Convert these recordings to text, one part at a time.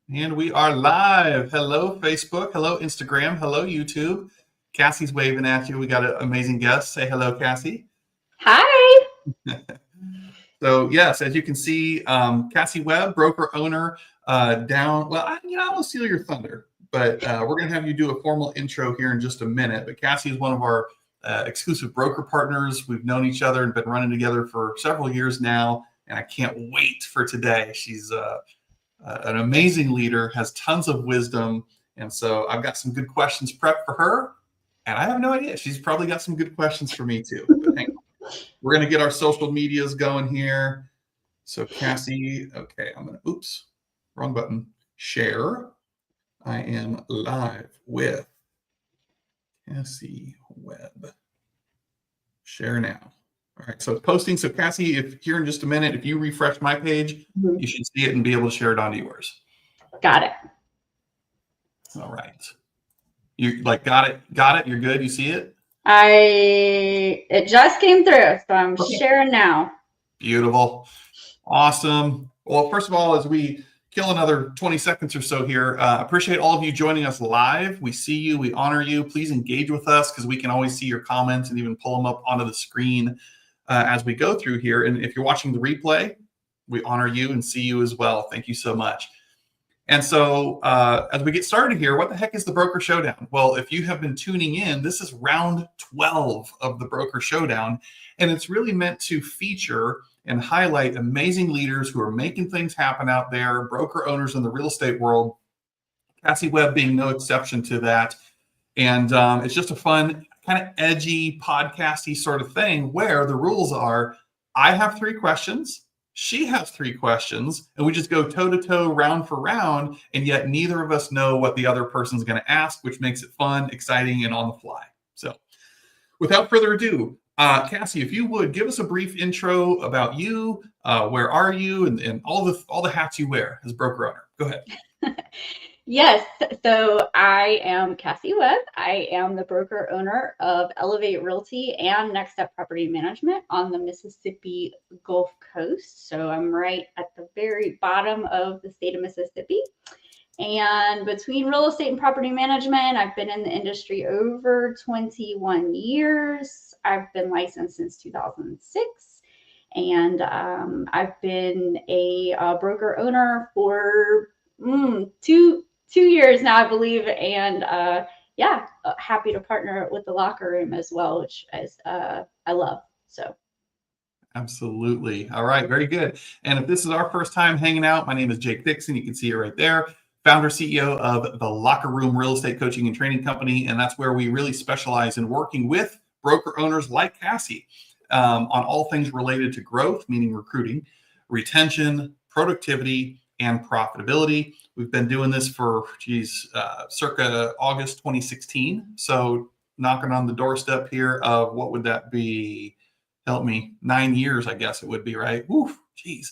And we are live. Hello, Facebook. Hello, Instagram. Hello, YouTube. Cassie's waving at you. We got an amazing guest. Say hello, Cassie. Hi. So, yes, as you can see, Cassie Webb, broker owner, down. Well, I won't steal your thunder, but we're going to have you do a formal intro here in just a minute. But Cassie is one of our exclusive broker partners. We've known each other and been running together for several years now, and I can't wait for today. She's an amazing leader, has tons of wisdom. And so I've got some good questions prepped for her. And I have no idea. She's probably got some good questions for me too. But hang on. We're going to get our social medias going here. So Cassie, okay, I'm going to, oops, wrong button. Share. I am live with Cassie Webb. Share now. All right, so it's posting. So Cassie, if here in just a minute, if you refresh my page, you should see it and be able to share it onto yours. Got it. All right. You got it. You're good. You see it? It just came through, so I'm sharing now. Beautiful. Awesome. Well, first of all, as we kill another 20 seconds or so here, appreciate all of you joining us live. We see you. We honor you. Please engage with us because we can always see your comments and even pull them up onto the screen as we go through here. And if you're watching the replay, we honor you and see you as well. Thank you so much. And so as we get started here, what the heck is the Broker Showdown? Well, if you have been tuning in, this is round 12 of the Broker Showdown. And it's really meant to feature and highlight amazing leaders who are making things happen out there, broker owners in the real estate world, Cassie Webb being no exception to that. And it's just a fun, kind of edgy, podcasty sort of thing where the rules are, I have 3 questions. She has 3 questions, and we just go toe-to-toe, round for round, and yet neither of us know what the other person's going to ask, which makes it fun, exciting, and on the fly. So without further ado, Cassie, if you would, give us a brief intro about you, where are you, and all the hats you wear as broker owner. Go ahead. Yes, so I am Cassie Webb. I am the broker owner of Elevate Realty and Next Step Property Management on the Mississippi Gulf Coast. So I'm right at the very bottom of the state of Mississippi. And between real estate and property management, I've been in the industry over 21 years. I've been licensed since 2006. And I've been a broker owner for 2 years now, I believe. And happy to partner with the locker room as well, which is I love. So. Absolutely. All right. Very good. And if this is our first time hanging out, my name is Jake Dixon. You can see it right there. Founder, CEO of the Locker Room Real Estate Coaching and Training Company. And that's where we really specialize in working with broker owners like Cassie on all things related to growth, meaning recruiting, retention, productivity, and profitability. We've been doing this for, circa August 2016. So knocking on the doorstep here of what would that be? Help me, 9 years, I guess it would be, right? Woof, geez.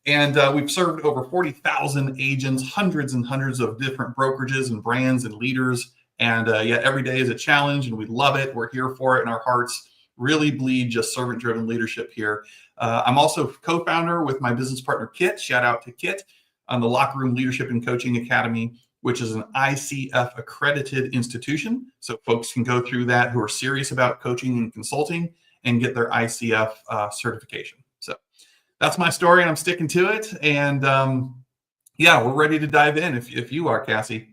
And we've served over 40,000 agents, hundreds and hundreds of different brokerages and brands and leaders. And yet every day is a challenge and we love it. We're here for it and our hearts really bleed just servant-driven leadership here. I'm also co-founder with my business partner, Kit. Shout out to Kit on the Locker Room Leadership and Coaching Academy, which is an ICF accredited institution. So folks can go through that who are serious about coaching and consulting and get their ICF certification. So that's my story and I'm sticking to it. And we're ready to dive in if you are, Cassie.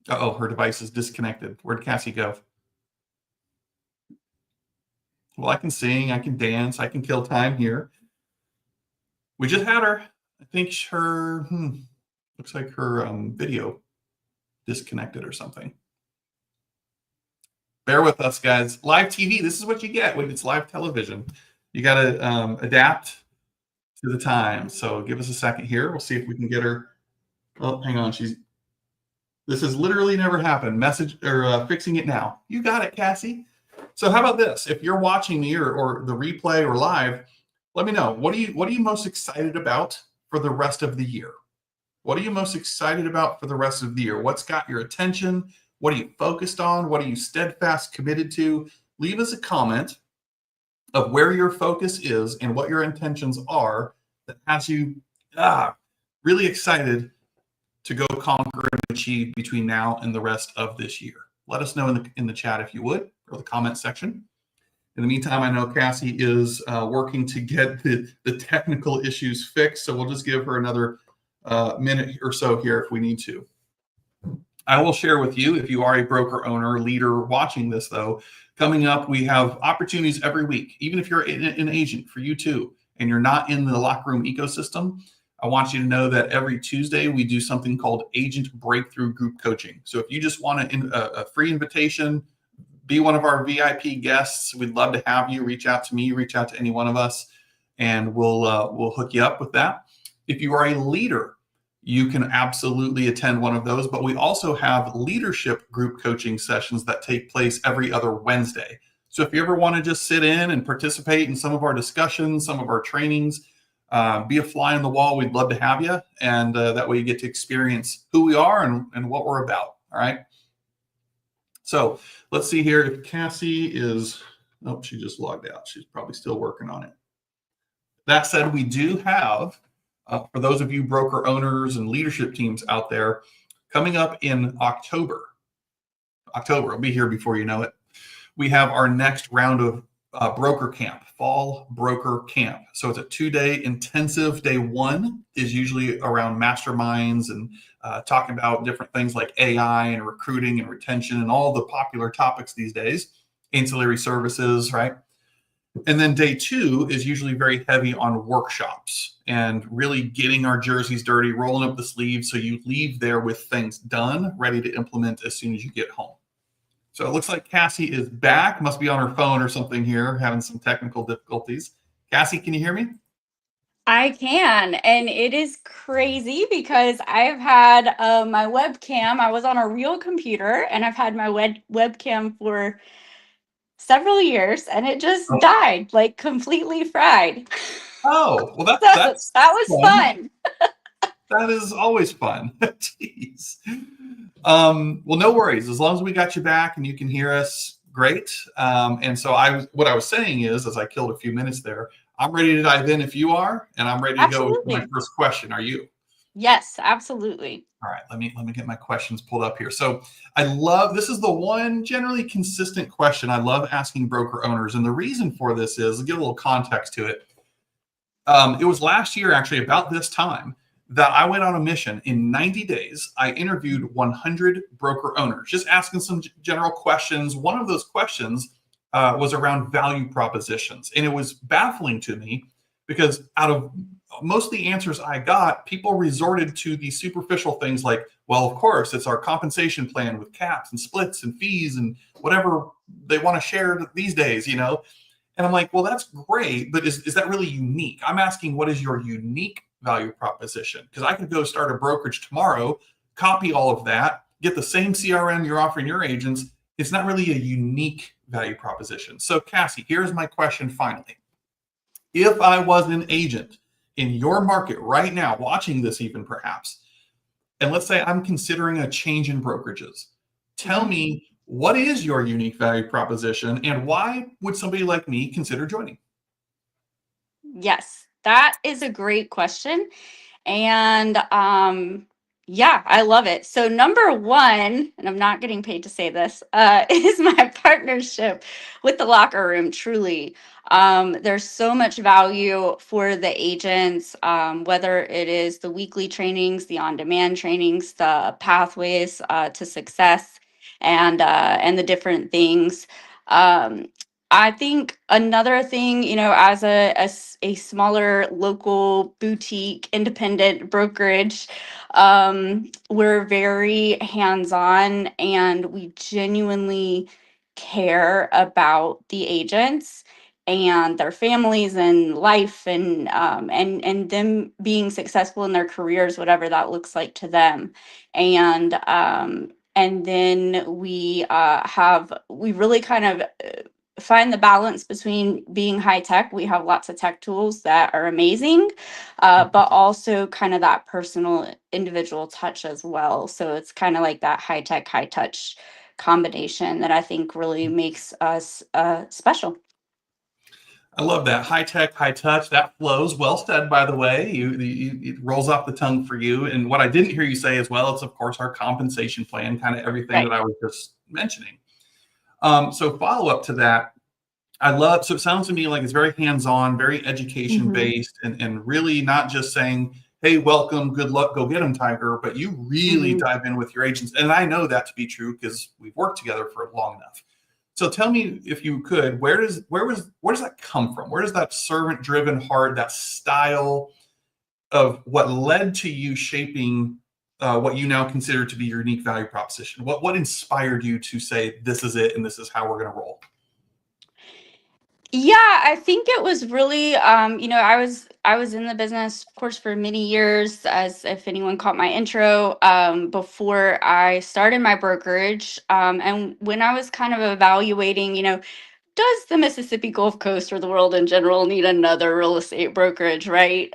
Uh-oh, her device is disconnected. Where'd Cassie go? Well, I can sing, I can dance, I can kill time here. We just had her. I think her, looks like her video disconnected or something. Bear with us, guys. Live TV, this is what you get when it's live television. You got to adapt to the time. So give us a second here. We'll see if we can get her. Oh, hang on. This has literally never happened. Message or fixing it now. You got it, Cassie. So how about this? If you're watching me or the replay or live, let me know. What are you most excited about for the rest of the year? What are you most excited about for the rest of the year? What's got your attention? What are you focused on? What are you steadfast committed to? Leave us a comment of where your focus is and what your intentions are that has you really excited to go conquer and achieve between now and the rest of this year? Let us know in the chat if you would, or the comment section. In the meantime, I know Cassie is working to get the technical issues fixed, so we'll just give her another minute or so here if we need to. I will share with you, if you are a broker owner, leader watching this though, coming up, we have opportunities every week. Even if you're an agent, for you too, and you're not in the locker room ecosystem, I want you to know that every Tuesday we do something called Agent Breakthrough Group Coaching. So if you just want a free invitation, be one of our VIP guests, we'd love to have you. Reach out to me, reach out to any one of us, and we'll hook you up with that. If you are a leader, you can absolutely attend one of those, but we also have leadership group coaching sessions that take place every other Wednesday. So if you ever want to just sit in and participate in some of our discussions, some of our trainings, be a fly on the wall, we'd love to have you. And that way you get to experience who we are and what we're about. All right. So let's see here if Cassie is, oh, she just logged out. She's probably still working on it. That said, we do have, for those of you broker owners and leadership teams out there, coming up in October, I'll be here before you know it, we have our next round of broker camp, fall broker camp. So it's a 2-day intensive. Day one is usually around masterminds and talking about different things like AI and recruiting and retention and all the popular topics these days, ancillary services, right? And then day two is usually very heavy on workshops and really getting our jerseys dirty, rolling up the sleeves so you leave there with things done, ready to implement as soon as you get home. So it looks like Cassie is back, must be on her phone or something here, having some technical difficulties. Cassie, can you hear me? I can, and it is crazy because I've had my webcam. I was on a real computer, and I've had my webcam for several years, and it just died, like completely fried. Oh, well, So that's that was fun. That is always fun. Jeez. Well, no worries. As long as we got you back and you can hear us, great. And so what I was saying is, as I killed a few minutes there, I'm ready to dive in if you are, and I'm ready to go with my first question. Are you? Yes, absolutely. All right, let me get my questions pulled up here. So I love, this is the one generally consistent question I love asking broker owners. And the reason for this is, I'll give a little context to it. It was last year, actually, about this time, that I went on a mission. In 90 days, I interviewed 100 broker owners, just asking some general questions. One of those questions was around value propositions. And it was baffling to me because out of most of the answers I got, people resorted to the superficial things like, well, of course, it's our compensation plan with caps and splits and fees and whatever they want to share these days, you know? And I'm like, well, that's great, but is that really unique? I'm asking, what is your unique value proposition? Because I could go start a brokerage tomorrow, copy all of that, get the same CRM you're offering your agents. It's not really a unique value proposition. So Cassie, here's my question finally. If I was an agent in your market right now, watching this even perhaps, and let's say I'm considering a change in brokerages, tell me, what is your unique value proposition and why would somebody like me consider joining? Yes, that is a great question. And yeah, I love it. So number one, and I'm not getting paid to say this, is my partnership with the locker room. Truly, there's so much value for the agents, whether it is the weekly trainings, the on-demand trainings, the pathways to success, and the different things. I think another thing, as a smaller local boutique independent brokerage, we're very hands-on and we genuinely care about the agents and their families and life and them being successful in their careers, whatever that looks like to them. And then we really kind of find the balance between being high tech. We have lots of tech tools that are amazing, but also kind of that personal individual touch as well. So it's kind of like that high tech, high touch combination that I think really makes us special. I love that. High tech, high touch. That flows. Well said, by the way. It rolls off the tongue for you. And what I didn't hear you say as well, it's of course our compensation plan, kind of everything Right. that I was just mentioning. So follow up to that. So it sounds to me like it's very hands-on, very education Mhm. based, and really not just saying, hey, welcome, good luck, go get them, Tiger, but you really Mhm. dive in with your agents. And I know that to be true because we've worked together for long enough. So tell me, if you could, where does that come from? Where does that servant-driven heart, that style of what led to you shaping what you now consider to be your unique value proposition? What inspired you to say this is it and this is how we're going to roll? Yeah, I think it was really, I was in the business, of course, for many years, as if anyone caught my intro, before I started my brokerage. And when I was kind of evaluating, does the Mississippi Gulf Coast or the world in general need another real estate brokerage, right?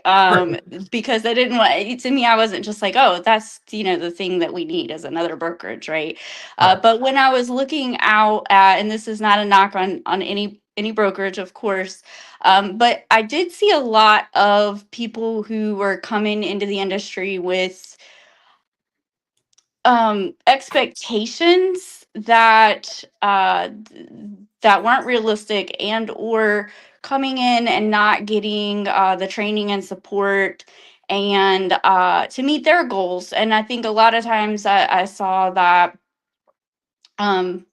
Because I didn't want, to me, I wasn't just like, oh, that's, the thing that we need is another brokerage, right? Right. But when I was looking out at, and this is not a knock on any brokerage, of course, but I did see a lot of people who were coming into the industry with expectations that weren't realistic, and or coming in and not getting the training and support and to meet their goals. And I think a lot of times I saw that um,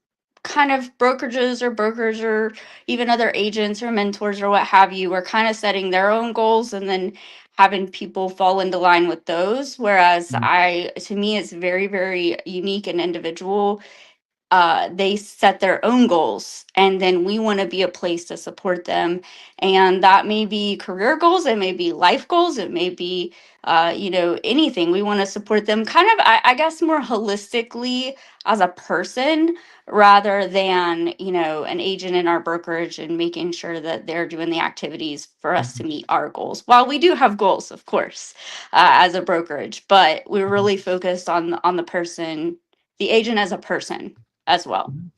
kind of brokerages or brokers or even other agents or mentors or what have you were kind of setting their own goals and then having people fall into line with those. Whereas Mhm. to me, it's very, very unique and individual. They set their own goals, and then we want to be a place to support them. And that may be career goals, it may be life goals, it may be anything. We want to support them kind of, I guess, more holistically as a person, rather than an agent in our brokerage, and making sure that they're doing the activities for us to Mhm. meet our goals. While we do have goals, of course, as a brokerage, but we're Mhm. really focused on the person, the agent as a person as well. Mhm.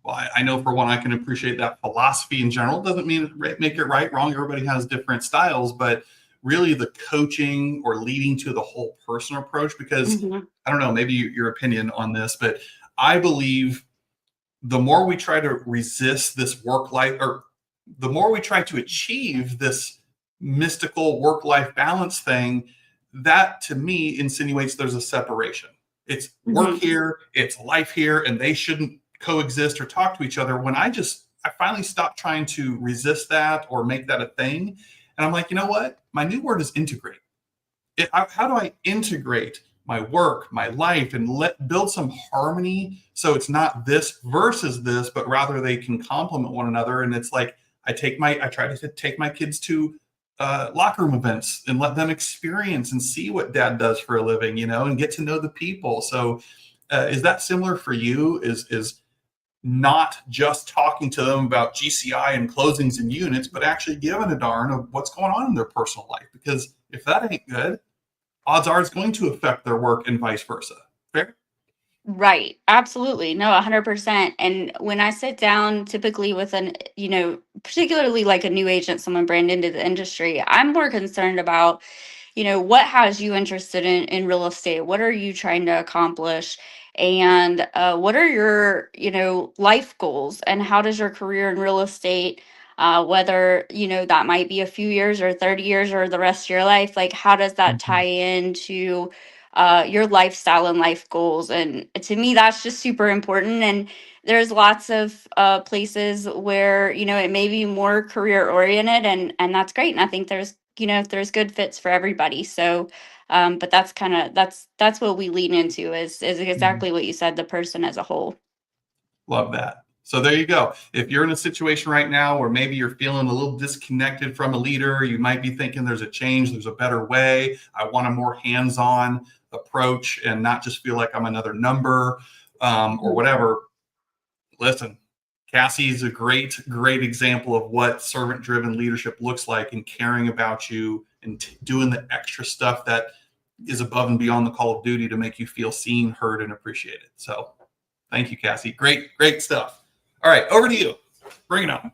Well, I know for one, I can appreciate that philosophy in general. Doesn't mean make it right, wrong. Everybody has different styles, but really the coaching or leading to the whole person approach, because Mhm. I don't know, maybe your opinion on this, but I believe the more we try to resist this work life, or the more we try to achieve this mystical work life balance thing, that to me insinuates there's a separation. It's work Mhm. here, it's life here, and they shouldn't coexist or talk to each other. When I finally stopped trying to resist that or make that a thing. And I'm like, you know what? My new word is integrate. How do I integrate my work, my life, and build some harmony so it's not this versus this, but rather they can complement one another. And it's like I try to take my kids to locker room events and let them experience and see what dad does for a living, and get to know the people. So is that similar for you? Is not just talking to them about GCI and closings and units, but actually giving a darn of what's going on in their personal life? Because if that ain't good, odds are it's going to affect their work and vice versa. Fair? Right. Absolutely. No, 100%. And when I sit down typically with particularly like a new agent, someone brand into the industry, I'm more concerned about, what has you interested in real estate? What are you trying to accomplish? And what are your, life goals? And how does your career in real estate, whether, that might be a few years or 30 years or the rest of your life, like how does that tie Mhm. into your lifestyle and life goals? And to me, that's just super important. And there's lots of places where it may be more career oriented, and that's great. And I think there's good fits for everybody. So, but that's what we lean into is Mhm. exactly what you said, the person as a whole. Love that. So there you go. If you're in a situation right now where maybe you're feeling a little disconnected from a leader, you might be thinking there's a change, there's a better way. I want a more hands-on approach and not just feel like I'm another number or Mhm. whatever. Listen, Cassie's a great, great example of what servant driven leadership looks like, and caring about you and doing the extra stuff that is above and beyond the call of duty to make you feel seen, heard, and appreciated. So thank you, Cassie. Great, great stuff. All right, over to you. Bring it on.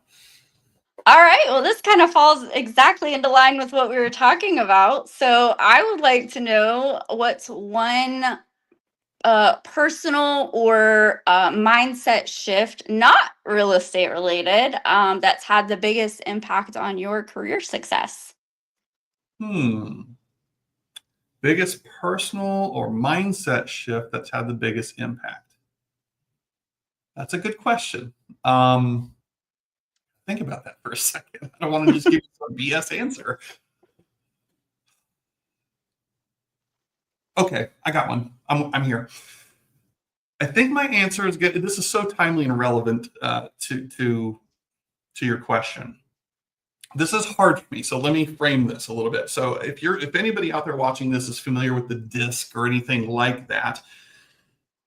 All right. Well, this kind of falls exactly into line with what we were talking about. So I would like to know what's one personal or mindset shift, not real estate related, that's had the biggest impact on your career success. Biggest personal or mindset shift that's had the biggest impact. That's a good question. Think about that for a second. I don't want to just give you a BS answer. Okay, I got one. I'm here. I think my answer is good. This is so timely and relevant to your question. This is hard for me, so let me frame this a little bit. So if anybody out there watching this is familiar with the DISC or anything like that,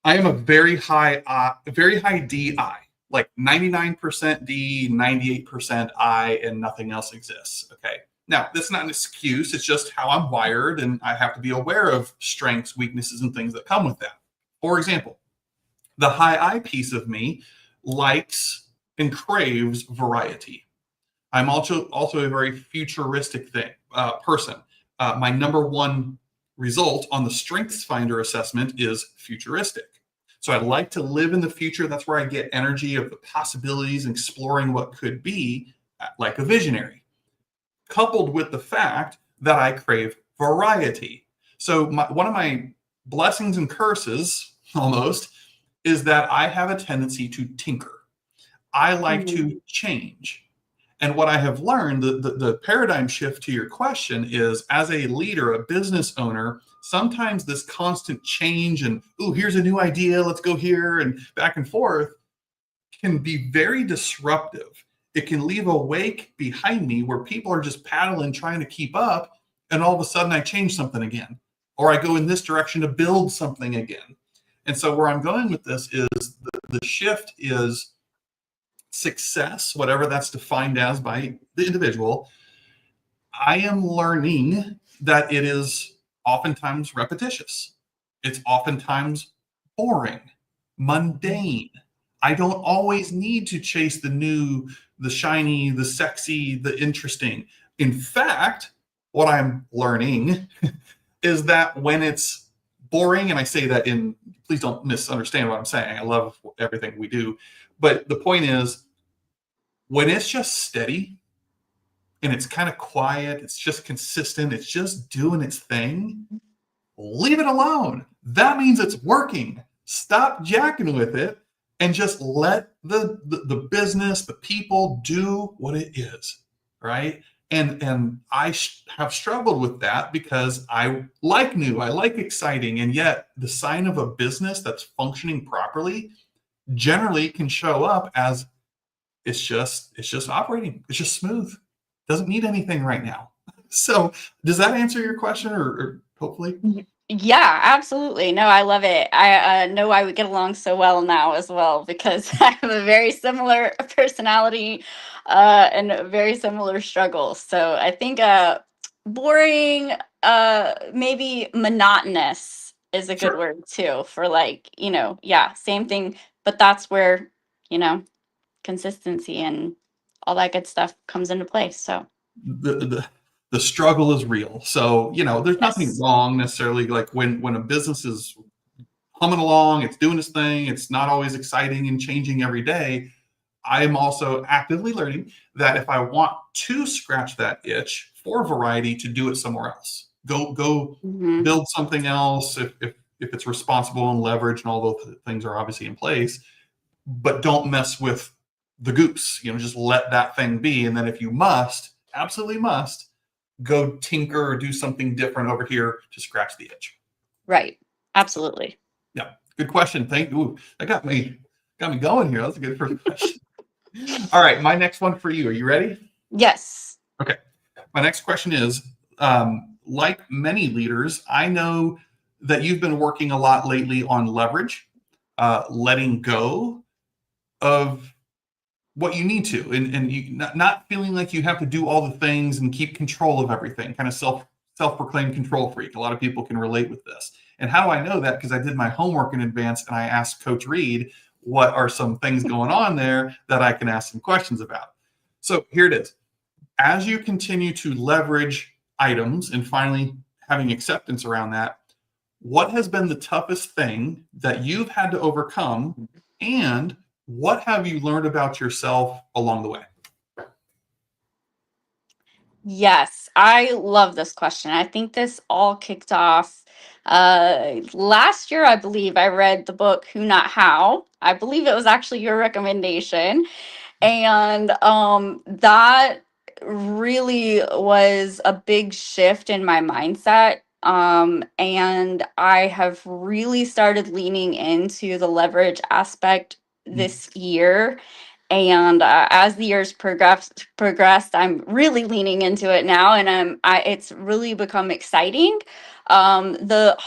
I am a very high DI, like 99% D, 98% I, and nothing else exists. Okay. Now, that's not an excuse. It's just how I'm wired, and I have to be aware of strengths, weaknesses, and things that come with that. For example, the high I piece of me likes and craves variety. I'm also a very futuristic person. My number one result on the Strengths Finder assessment is futuristic. So I like to live in the future. That's where I get energy of the possibilities and exploring what could be, like a visionary, coupled with the fact that I crave variety. So one of my blessings and curses almost is that I have a tendency to tinker. I like to change. And what I have learned, the paradigm shift to your question is, as a leader, a business owner, sometimes this constant change and, ooh, here's a new idea, let's go here, and back and forth can be very disruptive. It can leave a wake behind me where people are just paddling, trying to keep up, and all of a sudden I change something again, or I go in this direction to build something again. And so where I'm going with this is the shift is success, whatever that's defined as by the individual. I am learning that it is oftentimes repetitious. It's oftentimes boring, mundane. I don't always need to chase the new, the shiny, the sexy, the interesting. In fact, what I'm learning is that when it's boring, and I say that please don't misunderstand what I'm saying. I love everything we do. But the point is, when it's just steady and it's kind of quiet, it's just consistent, it's just doing its thing, leave it alone. That means it's working. Stop jacking with it and just let the business, the people do what it is, right? And I have struggled with that because I like new, I like exciting, and yet the sign of a business that's functioning properly generally can show up as it's just operating. It's just smooth. Doesn't need anything right now. So does that answer your question, or hopefully? Yeah, absolutely. No, I love it. I know why we get along so well now as well, because I have a very similar personality and very similar struggles. So I think boring, maybe monotonous is a good word too, for like, yeah, same thing. But that's where, consistency and all that good stuff comes into place. So the struggle is real. So, there's nothing wrong necessarily. Like when a business is humming along, it's doing its thing, it's not always exciting and changing every day. I'm also actively learning that if I want to scratch that itch for variety, to do it somewhere else. Go build something else if it's responsible and leverage and all those things are obviously in place, but don't mess with the goose. Just let that thing be. And then if you absolutely must, go tinker or do something different over here to scratch the itch. Right. Absolutely. Yeah. Good question. Thank you. That got me going here. That's a good first question. All right. My next one for you. Are you ready? Yes. Okay. My next question is, like many leaders, I know that you've been working a lot lately on leverage, letting go of what you need to, and you not feeling like you have to do all the things and keep control of everything, kind of self-proclaimed control freak. A lot of people can relate with this. And how do I know that? Because I did my homework in advance and I asked Coach Reed what are some things going on there that I can ask some questions about. So here it is. as you continue to leverage items and finally having acceptance around that, what has been the toughest thing that you've had to overcome, and what have you learned about yourself along the way? Yes, I love this question. I think this all kicked off last year, I believe. I read the book Who Not How. I believe it was actually your recommendation. And that really was a big shift in my mindset. And I have really started leaning into the leverage aspect this year. And as the years progressed, I'm really leaning into it now, and it's really become exciting. The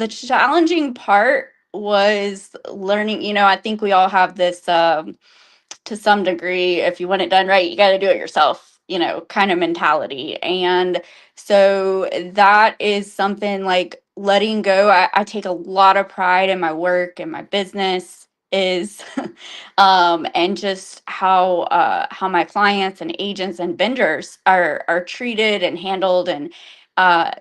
challenging part was learning. I think we all have this. To some degree, if you want it done right, you got to do it yourself, kind of mentality. And so that is something like letting go. I take a lot of pride in my work and my business is and just how my clients and agents and vendors are treated and handled. And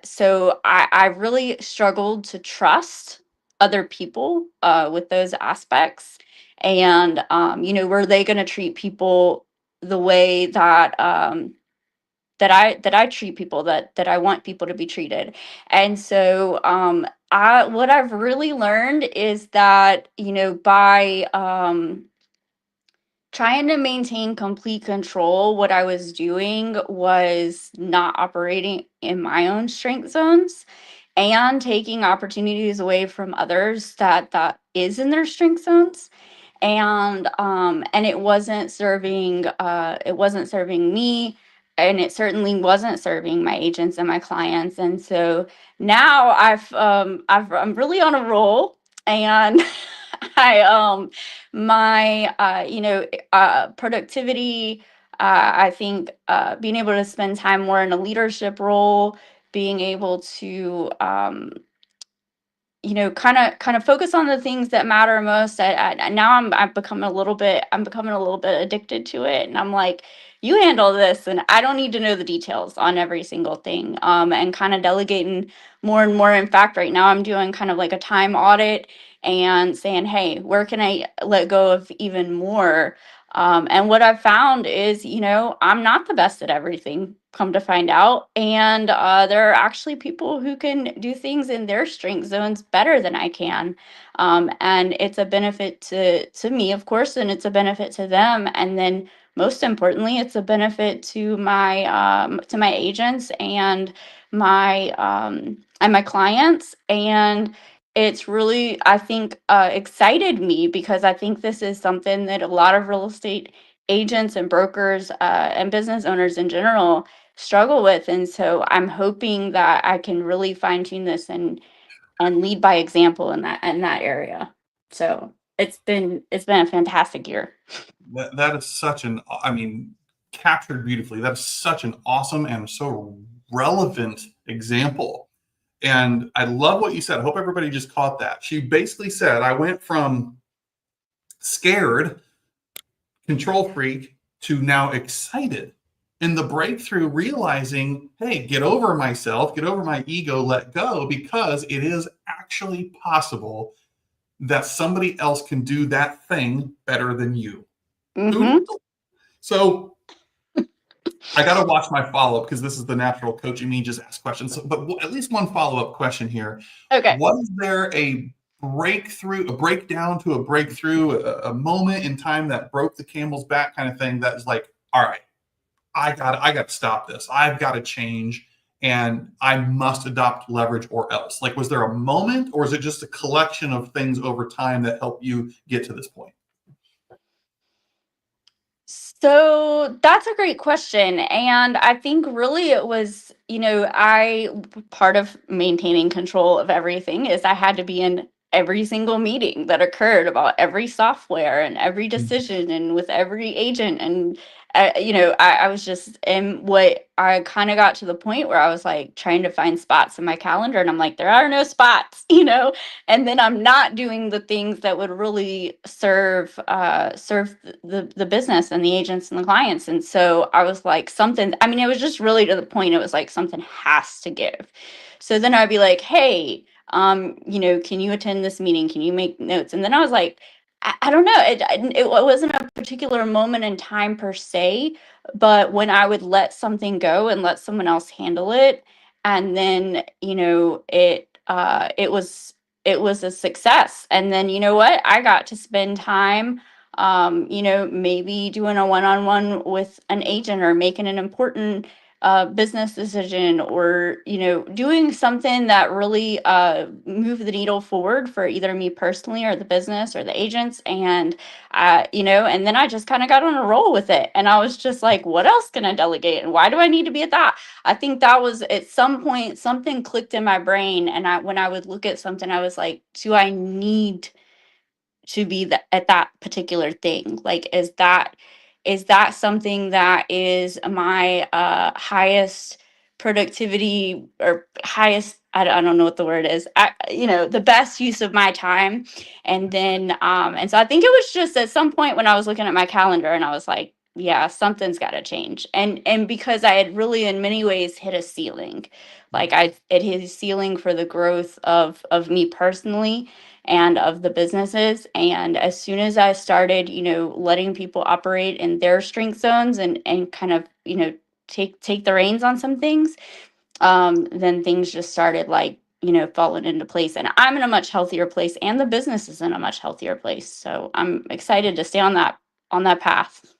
so I really struggled to trust other people with those aspects. And were they going to treat people the way that I treat people, that I want people to be treated. And so I what I've really learned is that by trying to maintain complete control, what I was doing was not operating in my own strength zones and taking opportunities away from others that is in their strength zones. And it wasn't serving me, and it certainly wasn't serving my agents and my clients. And so now I'm really on a roll. And I my productivity, I think being able to spend time more in a leadership role, being able to kind of focus on the things that matter most. Now I'm becoming a little bit addicted to it, and I'm like, you handle this, and I don't need to know the details on every single thing. And kind of delegating more and more. In fact, right now I'm doing kind of like a time audit and saying, hey, where can I let go of even more? And what I've found is, I'm not the best at everything, come to find out. And there are actually people who can do things in their strength zones better than I can. And it's a benefit to me, of course, and it's a benefit to them. And then most importantly, it's a benefit to my agents and my clients. And it's really, I think, excited me, because I think this is something that a lot of real estate agents and brokers and business owners in general struggle with. And so I'm hoping that I can really fine tune this and lead by example in that area. So it's been a fantastic year. That is such an, I mean, captured beautifully. That is such an awesome and so relevant example. And I love what you said. I hope everybody just caught that. She basically said, I went from scared, control freak, to now excited. In the breakthrough, realizing, hey, get over myself, get over my ego, let go, because it is actually possible that somebody else can do that thing better than you. Mm-hmm. So I got to watch my follow-up, because this is the natural coaching me, just ask questions. So, but at least one follow-up question here. Okay. Was there a breakthrough, a breakdown to a breakthrough, a moment in time that broke the camel's back kind of thing that is like, all right, I got to stop this. I've got to change, and I must adopt leverage or else? Like, was there a moment, or is it just a collection of things over time that helped you get to this point? So that's a great question. And I think really it was, part of maintaining control of everything is I had to be in every single meeting that occurred about every software and every decision and with every agent. And I was just, and what I kind of got to the point where I was like trying to find spots in my calendar, and I'm like, there are no spots, and then I'm not doing the things that would really serve the business and the agents and the clients. And so I was like, something, I mean, it was just really to the point, it was like something has to give. So then I'd be like, hey, can you attend this meeting? Can you make notes? And then I was like, I don't know. It wasn't a particular moment in time per se, but when I would let something go and let someone else handle it, and then it was a success. And then you know what? I got to spend time, maybe doing a one-on-one with an agent or making an important business decision, or doing something that really moved the needle forward for either me personally or the business or the agents. And and then I just kind of got on a roll with it, and I was just like, what else can I delegate, and why do I need to be at that? I think that was at some point something clicked in my brain, and when I would look at something, I was like, do I need to be at that particular thing? Like, is that something that is my highest productivity or highest, I don't know what the word is, the best use of my time? And then and so I think it was just at some point when I was looking at my calendar, and I was like, yeah, something's got to change. And because I had really in many ways hit a ceiling, like it hit a ceiling for the growth of me personally and of the businesses. And as soon as I started, letting people operate in their strength zones, and kind of, take the reins on some things, then things just started like, falling into place. And I'm in a much healthier place, and the business is in a much healthier place. So I'm excited to stay on that path.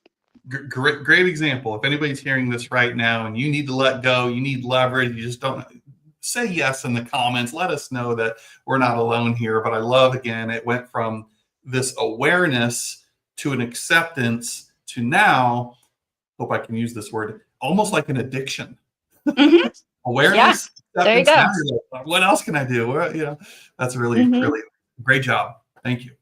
Great example. If anybody's hearing this right now and you need to let go, you need leverage, you just don't, say yes in the comments. Let us know that we're not alone here. But I love, again, it went from this awareness to an acceptance to now, hope I can use this word, almost like an addiction. Mm-hmm. Awareness. Yeah, there you go. Like, what else can I do? That's really, really great job. Thank you.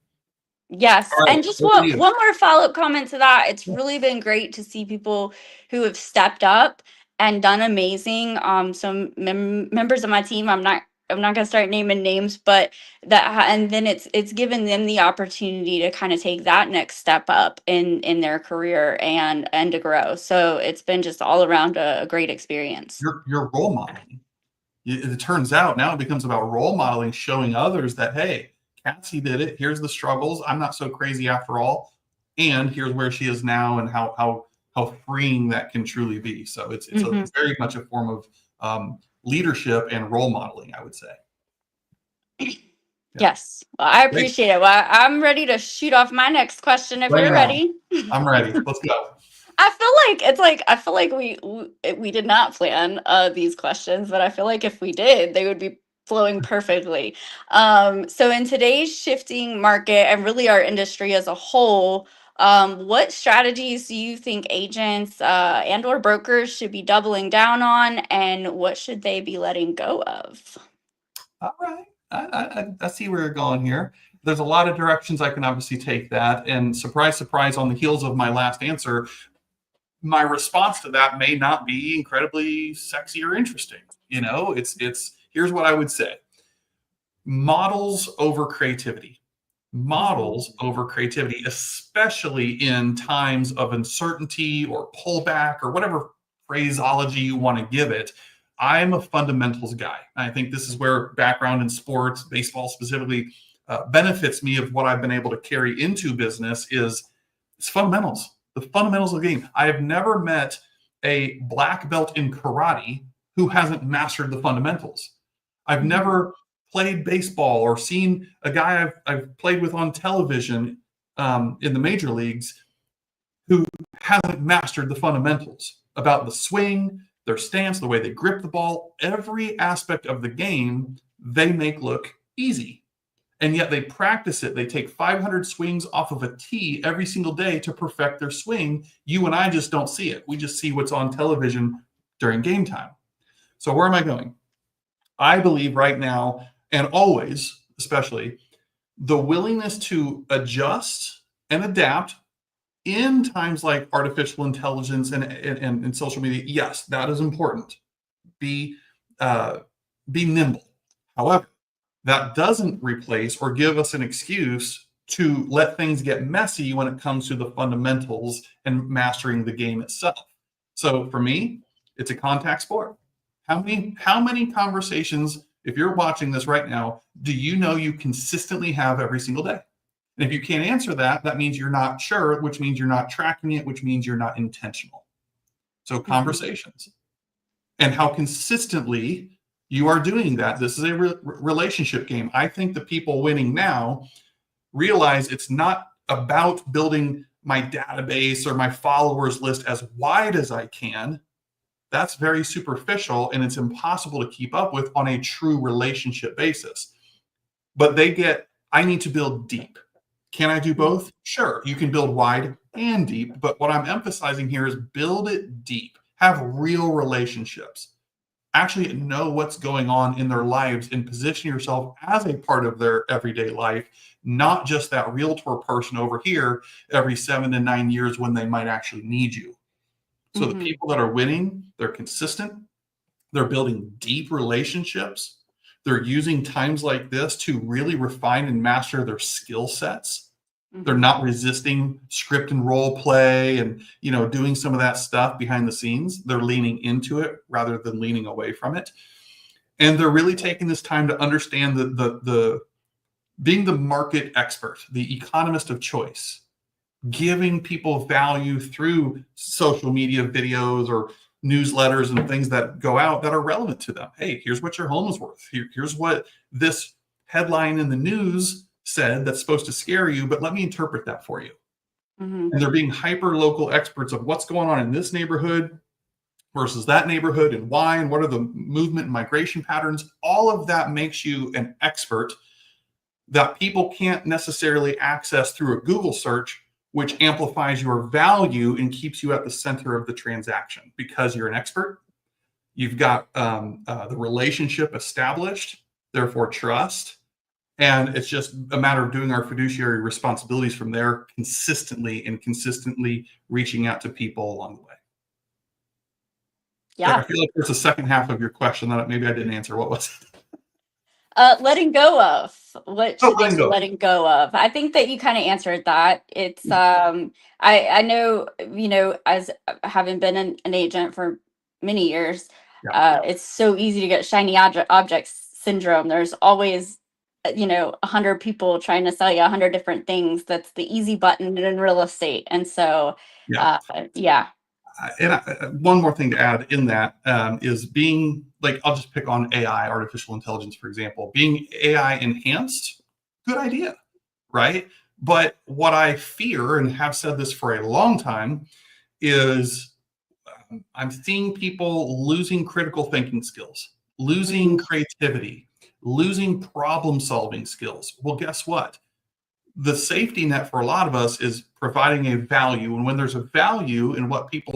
Yes. Right, and just one more follow-up comment to that. It's really been great to see people who have stepped up and done amazing. Some members of my team, I'm not going to start naming names, but and then it's given them the opportunity to kind of take that next step up in their career and to grow. So it's been just all around a great experience. Your role modeling. It turns out now it becomes about role modeling, showing others that, hey, Cassie did it. Here's the struggles. I'm not so crazy after all. And here's where she is now, and how freeing that can truly be. So it's very much a form of leadership and role modeling, I would say. Yeah. Yes. Well, I appreciate it. Well, I'm ready to shoot off my next question if you're ready. I'm ready. Let's go. I feel like we did not plan these questions, but I feel like if we did, they would be flowing perfectly. So in today's shifting market, and really our industry as a whole, what strategies do you think agents and or brokers should be doubling down on, and what should they be letting go of? All right. I see where you're going here. There's a lot of directions I can obviously take that. And surprise, surprise, on the heels of my last answer, my response to that may not be incredibly sexy or interesting. It's here's what I would say. Models over creativity. Models over creativity, especially in times of uncertainty or pullback or whatever phraseology you want to give it. I'm a fundamentals guy. I think this is where background in sports, baseball specifically, benefits me of what I've been able to carry into business is fundamentals. The fundamentals of the game. I have never met a black belt in karate who hasn't mastered the fundamentals. I've never played baseball or seen a guy I've played with on television in the major leagues who hasn't mastered the fundamentals about the swing, their stance, the way they grip the ball. Every aspect of the game they make look easy. And yet they practice it. They take 500 swings off of a tee every single day to perfect their swing. You and I just don't see it. We just see what's on television during game time. So where am I going? I believe right now, and always, especially, the willingness to adjust and adapt in times like artificial intelligence and social media, yes, that is important. Be nimble. However, that doesn't replace or give us an excuse to let things get messy when it comes to the fundamentals and mastering the game itself. So for me, it's a contact sport. How many conversations, if you're watching this right now, do you know you consistently have every single day? And if you can't answer that, that means you're not sure, which means you're not tracking it, which means you're not intentional. So conversations and how consistently you are doing that. This is a relationship game. I think the people winning now realize it's not about building my database or my followers list as wide as I can. That's very superficial and it's impossible to keep up with on a true relationship basis. But I need to build deep. Can I do both? Sure, you can build wide and deep, but what I'm emphasizing here is build it deep. Have real relationships. Actually know what's going on in their lives and position yourself as a part of their everyday life, not just that realtor person over here every 7 to 9 years when they might actually need you. So the people that are winning, they're consistent, they're building deep relationships, they're using times like this to really refine and master their skill sets. They're not resisting script and role play and doing some of that stuff behind the scenes. They're leaning into it rather than leaning away from it. And they're really taking this time to understand the being the market expert, the economist of choice, giving people value through social media videos or newsletters and things that go out that are relevant to them. Hey, here's what your home is worth. Here's what this headline in the news said that's supposed to scare you, but let me interpret that for you. And they're being hyper local experts of what's going on in this neighborhood versus that neighborhood and why, and what are the movement and migration patterns. All of that makes you an expert that people can't necessarily access through a Google search, which amplifies your value and keeps you at the center of the transaction because you're an expert. You've got the relationship established, therefore trust. And it's just a matter of doing our fiduciary responsibilities from there consistently reaching out to people along the way. Yeah. I feel like there's a second half of your question that maybe I didn't answer. What was it? Letting go of. What should they be letting go of? I think that you kind of answered that. It's I know, as having been an agent for many years, it's so easy to get shiny object syndrome. There's always 100 people trying to sell you 100 different things. That's the easy button in real estate. And so and one more thing to add in that is being I'll just pick on AI, artificial intelligence, for example, being AI enhanced, good idea, right? But what I fear, and have said this for a long time, is I'm seeing people losing critical thinking skills, losing creativity, losing problem-solving skills. Well, guess what? The safety net for a lot of us is providing a value. And when there's a value in what people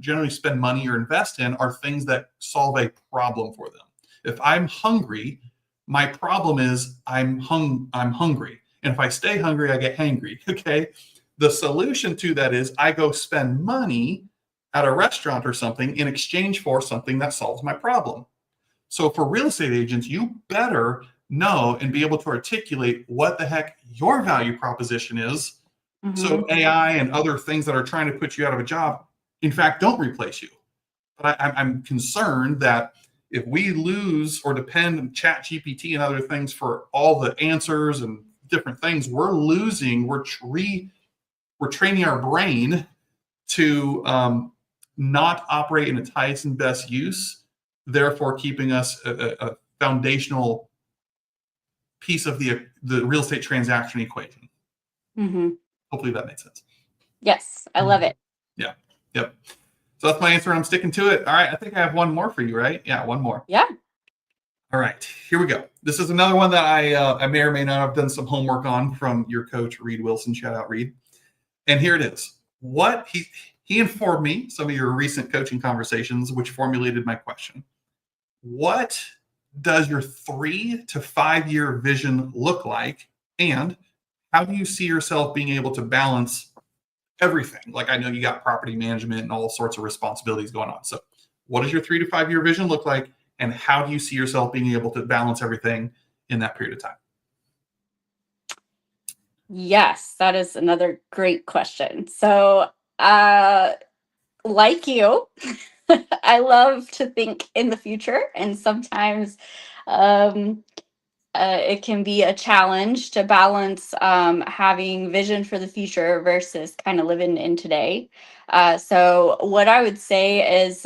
generally spend money or invest in are things that solve a problem for them. If I'm hungry, my problem is I'm hungry. And if I stay hungry, I get hangry, okay? The solution to that is I go spend money at a restaurant or something in exchange for something that solves my problem. So for real estate agents, you better know and be able to articulate what the heck your value proposition is. So AI and other things that are trying to put you out of a job, in fact, don't replace you. But I'm concerned that if we lose or depend on ChatGPT and other things for all the answers and different things, we're training our brain to not operate in its highest and best use, therefore keeping us a foundational piece of the real estate transaction equation. Hopefully that makes sense. Yes, I love it. Yeah. Yep. So that's my answer. I'm sticking to it. All right. I think I have one more for you, right? Yeah, one more. Yeah. All right. Here we go. This is another one that I may or may not have done some homework on from your coach, Reed Wilson. Shout out, Reed. And here it is. What he informed me, some of your recent coaching conversations, which formulated my question. What does your 3 to 5 year vision look like And how do you see yourself being able to balance everything? Like, I know you got property management and all sorts of responsibilities going on. So what does your 3 to 5 year vision look like? And how do you see yourself being able to balance everything in that period of time? Yes, that is another great question. So, like you, I love to think in the future, and sometimes um, it can be a challenge to balance having vision for the future versus kind of living in today. So, what I would say is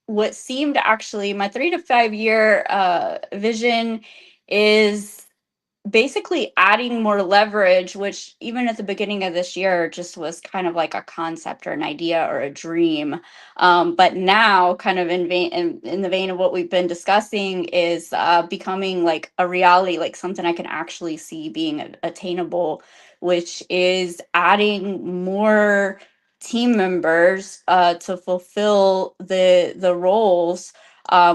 what seemed actually my 3 to 5 year vision is basically adding more leverage, which even at the beginning of this year just was kind of like a concept or an idea or a dream. But now, kind of in the vein of what we've been discussing, is becoming like a reality, like something I can actually see being attainable, which is adding more team members to fulfill the roles,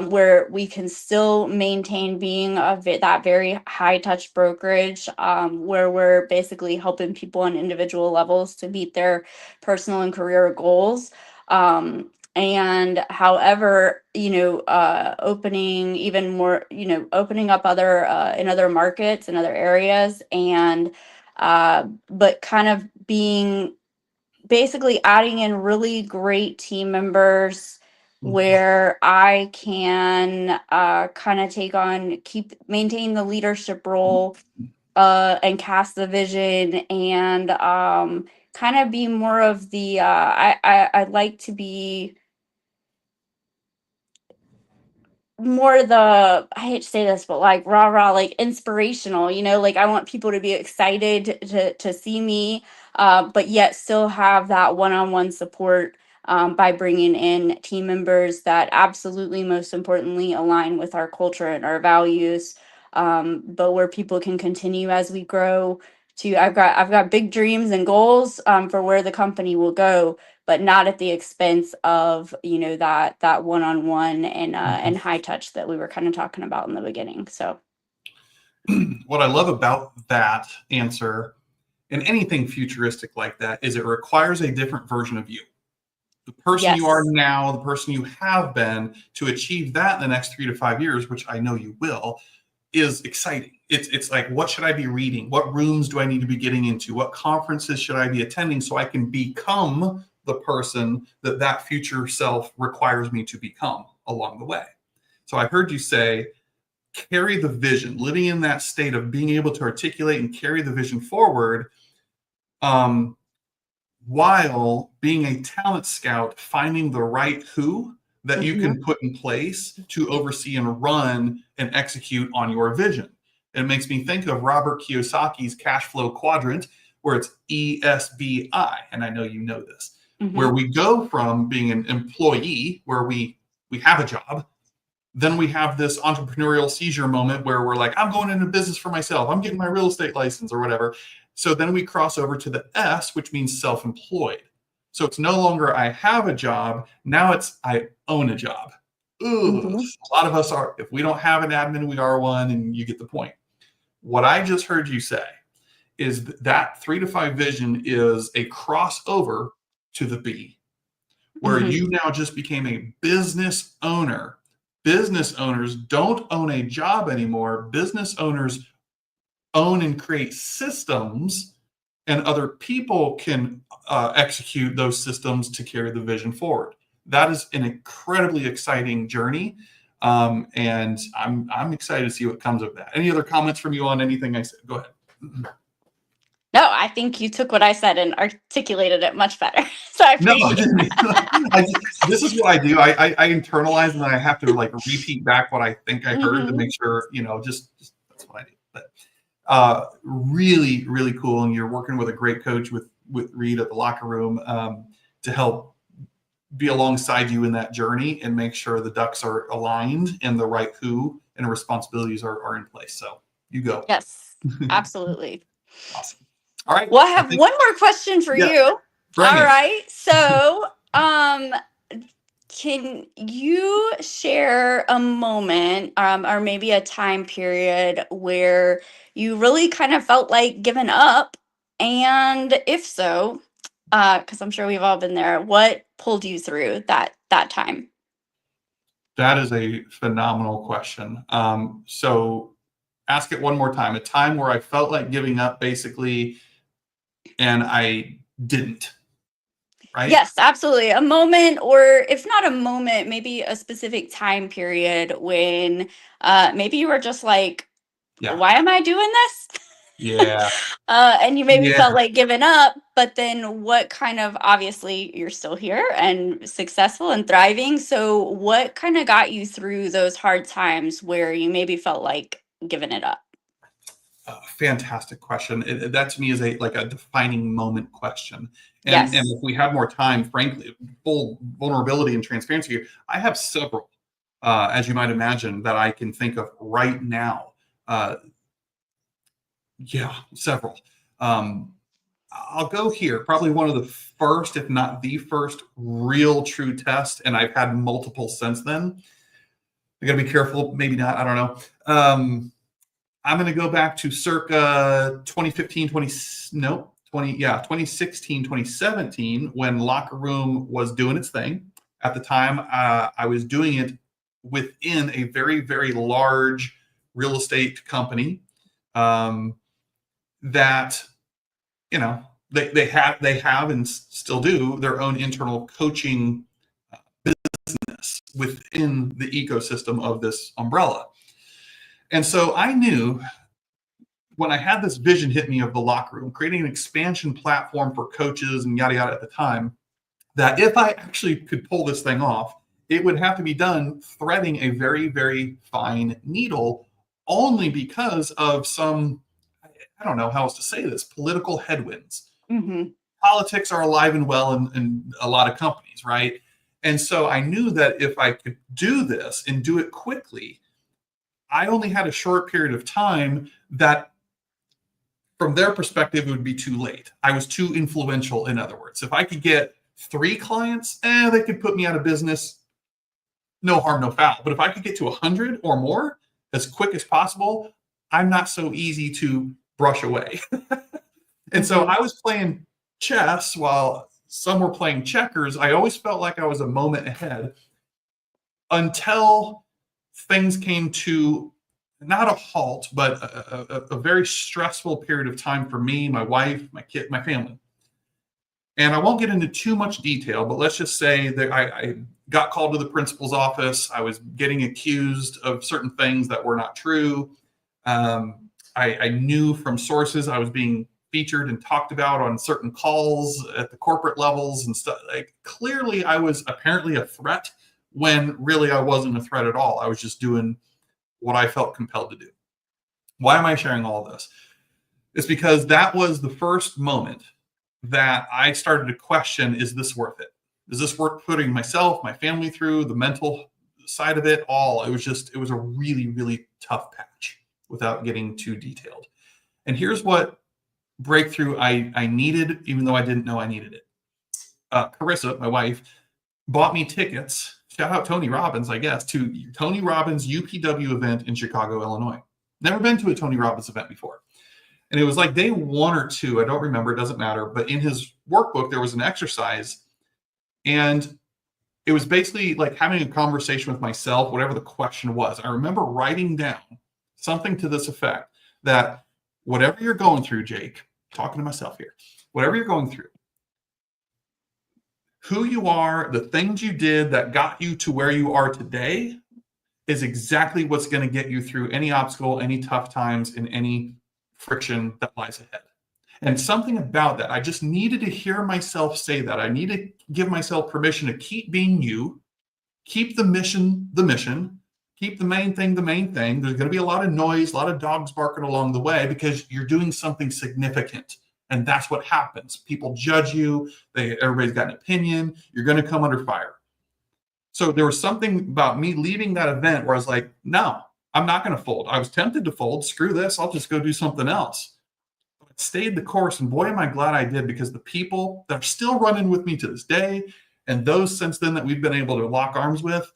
where we can still maintain being that very high touch brokerage, where we're basically helping people on individual levels to meet their personal and career goals. And however, opening even more, opening up other in other markets and other areas, and but kind of being basically adding in really great team members where I can kind of maintain the leadership role, and cast the vision, and kind of be more of the I'd like to be more the, I hate to say this, but like rah, like inspirational, like I want people to be excited to see me, but yet still have that one-on-one support, by bringing in team members that absolutely, most importantly, align with our culture and our values, but where people can continue as we grow. I've got big dreams and goals, for where the company will go, but not at the expense of that one-on-one and high touch that we were kind of talking about in the beginning. So What I love about that answer and anything futuristic like that is it requires a different version of you. The person you are yes. now, the person you have been, to achieve that in the next 3 to 5 years, which I know you will, is exciting. It's like, what should I be reading? What rooms do I need to be getting into? What conferences should I be attending so I can become the person that future self requires me to become along the way? So I heard you say, carry the vision, living in that state of being able to articulate and carry the vision forward, while being a talent scout, finding the right who that you can put in place to oversee and run and execute on your vision. And it makes me think of Robert Kiyosaki's cash flow quadrant, where it's ESBI, and I know you know this, where we go from being an employee, where we have a job, then we have this entrepreneurial seizure moment where we're like, I'm going into business for myself, I'm getting my real estate license or whatever. So then we cross over to the S, which means self-employed. So it's no longer I have a job, now it's I own a job. Ooh, a lot of us are, if we don't have an admin, we are one, and you get the point. What I just heard you say is that 3 to 5 vision is a crossover to the B, where you now just became a business owner. Business owners don't own a job anymore. Business owners own and create systems, and other people can execute those systems to carry the vision forward. That is an incredibly exciting journey, and I'm excited to see what comes of that. Any other comments from you on anything I said? Go ahead. No, I think you took what I said and articulated it much better. So I No, appreciate it. this is what I do. I internalize, and then I have to like repeat back what I think I heard to make sure, just that's what I do. But really, really cool. And you're working with a great coach with Reed at the Locker Room, to help be alongside you in that journey and make sure the ducks are aligned and the right who and responsibilities are in place. So you go. Yes, absolutely. Awesome. All right. Well, I have one more question for you. Bring All it. right. So, Can you share a moment or maybe a time period where you really kind of felt like giving up? And if so, because I'm sure we've all been there, what pulled you through that time? That is a phenomenal question. So ask it one more time. A time where I felt like giving up, basically, and I didn't, right? Yes, absolutely. A moment, or if not a moment, maybe a specific time period when maybe you were just like, Yeah. why am I doing this? Yeah. And you maybe Yeah. felt like giving up, but then what kind of, obviously you're still here and successful and thriving. So what kind of got you through those hard times where you maybe felt like giving it up? Fantastic question. That to me is like a defining moment question. And Yes. if we had more time, frankly, full vulnerability and transparency here, I have several, as you might imagine, that I can think of right now. Uh, yeah, several. Um, I'll go here. Probably one of the first, if not the first, real true test, and I've had multiple since then. I got to be careful. Maybe not. I don't know. I'm going to go back to circa 2015, 2016, 2017, when Locker Room was doing its thing. At the time, I was doing it within a very, very large real estate company that, you know, they have and still do their own internal coaching business within the ecosystem of this umbrella. And so I knew when I had this vision hit me of the Locker Room, creating an expansion platform for coaches and yada yada at the time, that if I actually could pull this thing off, it would have to be done threading a very, very fine needle, only because of some, I don't know how else to say this, political headwinds. Mm-hmm. Politics are alive and well in a lot of companies, right? And so I knew that if I could do this and do it quickly, I only had a short period of time that, from their perspective, it would be too late. I was too influential, in other words. If I could get 3 clients, they could put me out of business. No harm, no foul. But if I could get to 100 or more as quick as possible, I'm not so easy to brush away. And so I was playing chess while some were playing checkers. I always felt like I was a moment ahead until things came to not a halt, but a very stressful period of time for me, my wife, my kid, my family. And I won't get into too much detail, but let's just say that I got called to the principal's office. I was getting accused of certain things that were not true. I knew from sources I was being featured and talked about on certain calls at the corporate levels and stuff. Like, clearly I was apparently a threat when really I wasn't a threat at all. I was just doing what I felt compelled to do. Why am I sharing all this? It's because that was the first moment that I started to question, is this worth it? Is this worth putting myself, my family through, the mental side of it all? It was a really, really tough patch without getting too detailed. And here's what breakthrough I needed, even though I didn't know I needed it. Carissa, my wife, bought me tickets. Shout out Tony Robbins, I guess, to Tony Robbins UPW event in Chicago, Illinois. Never been to a Tony Robbins event before. And it was like day 1 or 2, I don't remember, it doesn't matter. But in his workbook, there was an exercise. And it was basically like having a conversation with myself, whatever the question was. I remember writing down something to this effect, that whatever you're going through, Jake, talking to myself here, whatever you're going through, who you are, the things you did that got you to where you are today is exactly what's going to get you through any obstacle, any tough times, and any friction that lies ahead. And something about that, I just needed to hear myself say that. I need to give myself permission to keep being you, keep the mission, keep the main thing, the main thing. There's going to be a lot of noise, a lot of dogs barking along the way because you're doing something significant. And that's what happens. People judge you. Everybody's got an opinion. You're going to come under fire. So there was something about me leaving that event where I was like, no, I'm not going to fold. I was tempted to fold. Screw this. I'll just go do something else. But I stayed the course, and boy, am I glad I did, because the people that are still running with me to this day And those since then that we've been able to lock arms with,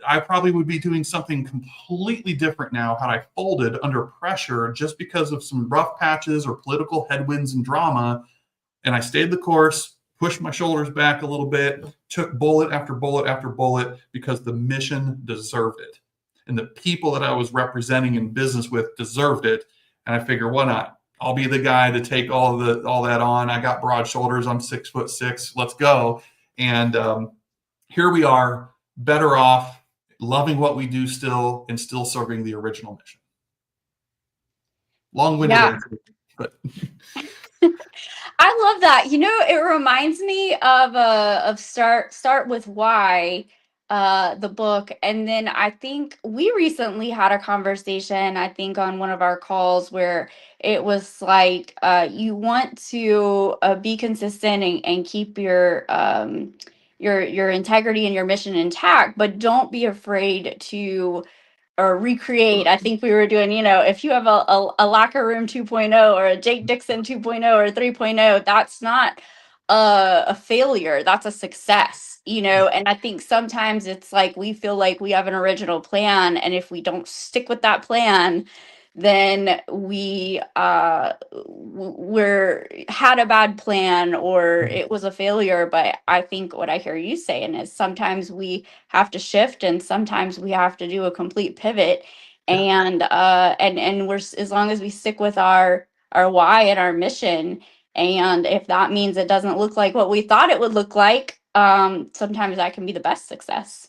I probably would be doing something completely different now had I folded under pressure just because of some rough patches or political headwinds and drama. And I stayed the course, pushed my shoulders back a little bit, took bullet after bullet after bullet because the mission deserved it. And the people that I was representing in business with deserved it. And I figure, why not? I'll be the guy to take all that on. I got broad shoulders. I'm 6'6". Let's go. And here we are, better off, loving what we do still, and still serving the original mission. Long-winded answer, but I love that. You know, it reminds me of Start With Why, the book. And then I think we recently had a conversation, I think on one of our calls, where it was like you want to be consistent and keep your integrity and your mission intact, but don't be afraid to or recreate. I think we were doing, you know, if you have a locker room 2.0 or a Jake Dixon 2.0 or 3.0, that's not a failure. That's a success, you know. And I think sometimes it's like we feel like we have an original plan, and if we don't stick with that plan, then we're had a bad plan or it was a failure. But I think what I hear you saying is sometimes we have to shift and sometimes we have to do a complete pivot. And we're as long as we stick with our why and our mission, and if that means it doesn't look like what we thought it would look like, sometimes that can be the best success.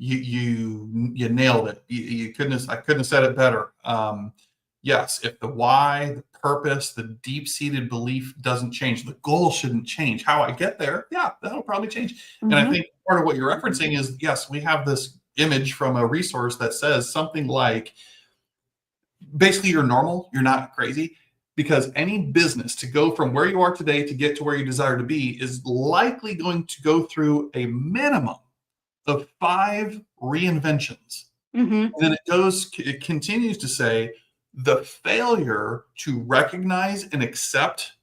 You nailed it. I couldn't have said it better. Yes, if the why, the purpose, the deep-seated belief doesn't change, the goal shouldn't change. How I get there, yeah, that'll probably change. And I think part of what you're referencing is, yes, we have this image from a resource that says something like, basically, you're normal, you're not crazy, because any business to go from where you are today to get to where you desire to be is likely going to go through a minimum of 5 reinventions. And then it continues to say the failure to recognize and accept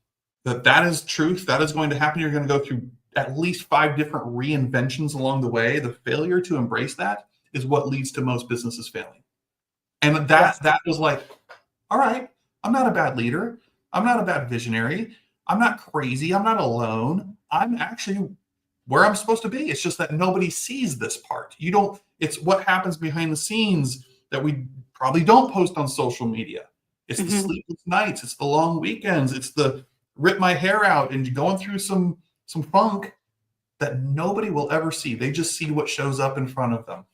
that is truth, that is going to happen. You're going to go through at least 5 different reinventions along the way. The failure to embrace that is what leads to most businesses failing. And that was like, all right, I'm not a bad leader. I'm not a bad visionary. I'm not crazy. I'm not alone. I'm actually where I'm supposed to be. It's just that nobody sees this part. It's what happens behind the scenes that we probably don't post on social media. It's the sleepless nights. It's the long weekends. It's the rip my hair out and going through some funk that nobody will ever see. They just see what shows up in front of them.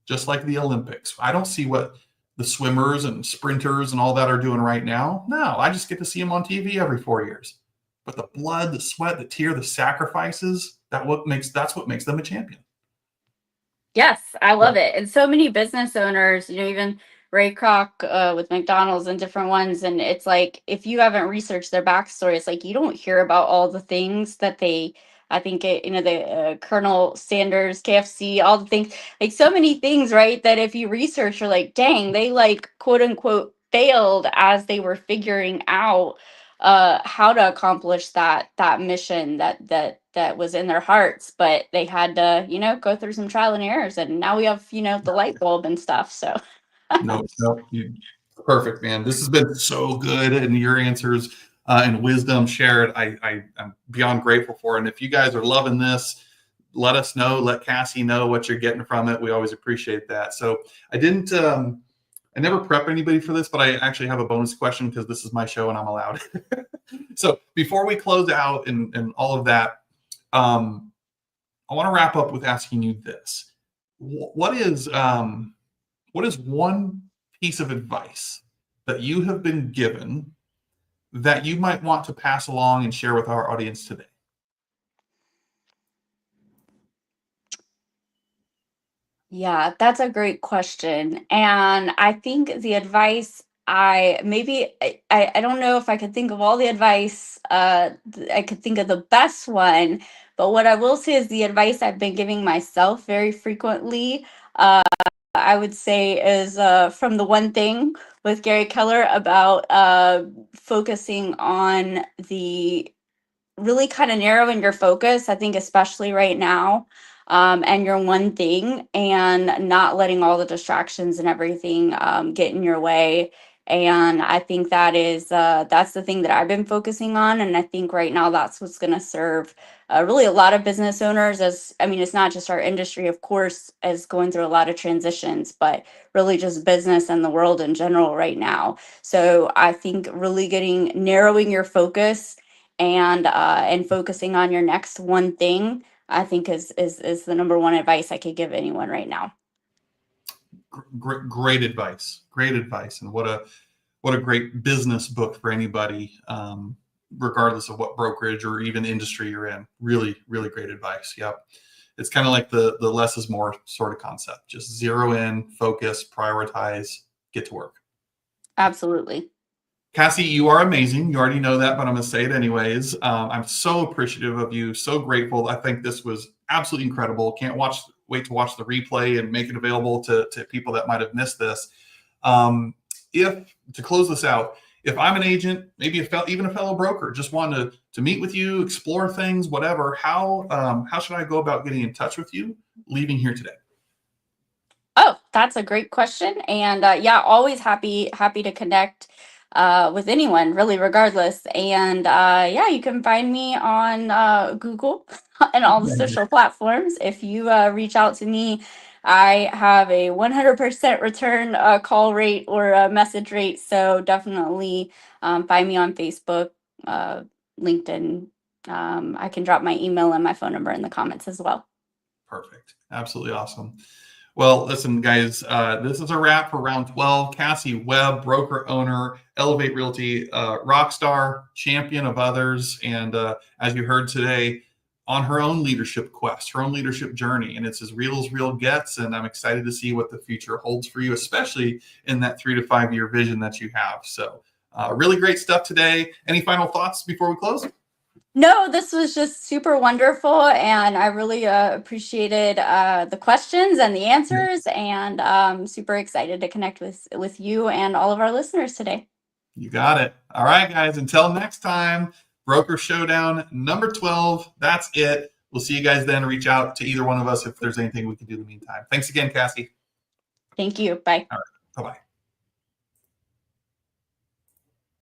Just like the Olympics. I don't see what the swimmers and sprinters and all that are doing right now. No, I just get to see them on TV every 4 years. But the blood, the sweat, the tear, the sacrifices, that's what makes them a champion. Yes, I love it. And so many business owners, you know, even Ray Kroc with McDonald's and different ones. And it's like, if you haven't researched their backstory, it's like you don't hear about all the things that I think, the Colonel Sanders, KFC, all the things, like so many things, right? That if you research, you're like, dang, they like quote unquote failed as they were figuring out how to accomplish that mission that was in their hearts, but they had to, you know, go through some trial and errors, and now we have, you know, the light bulb and stuff. So no, perfect, man. This has been so good, and your answers and wisdom shared, I'm beyond grateful for. And if you guys are loving this, let us know. Let Cassie know what you're getting from it. We always appreciate that. So I never prep anybody for this, but I actually have a bonus question because this is my show and I'm allowed. So before we close out and all of that, I want to wrap up with asking you this. What is one piece of advice that you have been given that you might want to pass along and share with our audience today? yeah, that's a great question. And I think the advice I don't know if I could think of all the advice. I could think of the best one, but what I will say is the advice I've been giving myself very frequently, I would say, is from The One Thing with Gary Keller about focusing on the really kind of narrowing your focus, I think, especially right now, and your one thing, and not letting all the distractions and everything get in your way. And I think that's the thing that I've been focusing on. And I think right now that's what's going to serve really a lot of business owners. As I mean, it's not just our industry, of course, is going through a lot of transitions, but really just business and the world in general right now. So I think really narrowing your focus and focusing on your next one thing, I think is the number one advice I could give anyone right now. Great advice. Great advice. And what a great business book for anybody, regardless of what brokerage or even industry you're in. Really, really great advice. Yep. It's kind of like the less is more sort of concept. Just zero in, focus, prioritize, get to work. Absolutely. Cassie, you are amazing. You already know that, but I'm going to say it anyways. I'm so appreciative of you. So grateful. I think this was absolutely incredible. Can't wait to watch the replay and make it available to people that might have missed this. If to close this out, if I'm an agent, maybe even a fellow broker, just want to meet with you, explore things, whatever, how should I go about getting in touch with you leaving here today? Oh, that's a great question. And yeah, always happy to connect with anyone, really, regardless. And yeah, you can find me on Google and all the social platforms. If you reach out to me, I have a 100% return call rate or message rate. So definitely find me on Facebook, LinkedIn. I can drop my email and my phone number in the comments as well. Perfect. Absolutely awesome. Well, listen, guys, this is a wrap for round 12. Cassie Webb, broker owner, Elevate Realty, rock star, champion of others. And as you heard today, on her own leadership quest, her own leadership journey. And it's as real gets. And I'm excited to see what the future holds for you, especially in that 3 to 5 year vision that you have. So really great stuff today. Any final thoughts before we close? No, this was just super wonderful, and I really appreciated the questions and the answers, and super excited to connect with you and all of our listeners today. You got it. All right, guys. Until next time, Broker Showdown number 12. That's it. We'll see you guys then. Reach out to either one of us if there's anything we can do in the meantime. Thanks again, Cassie. Thank you. Bye. All right. Bye-bye.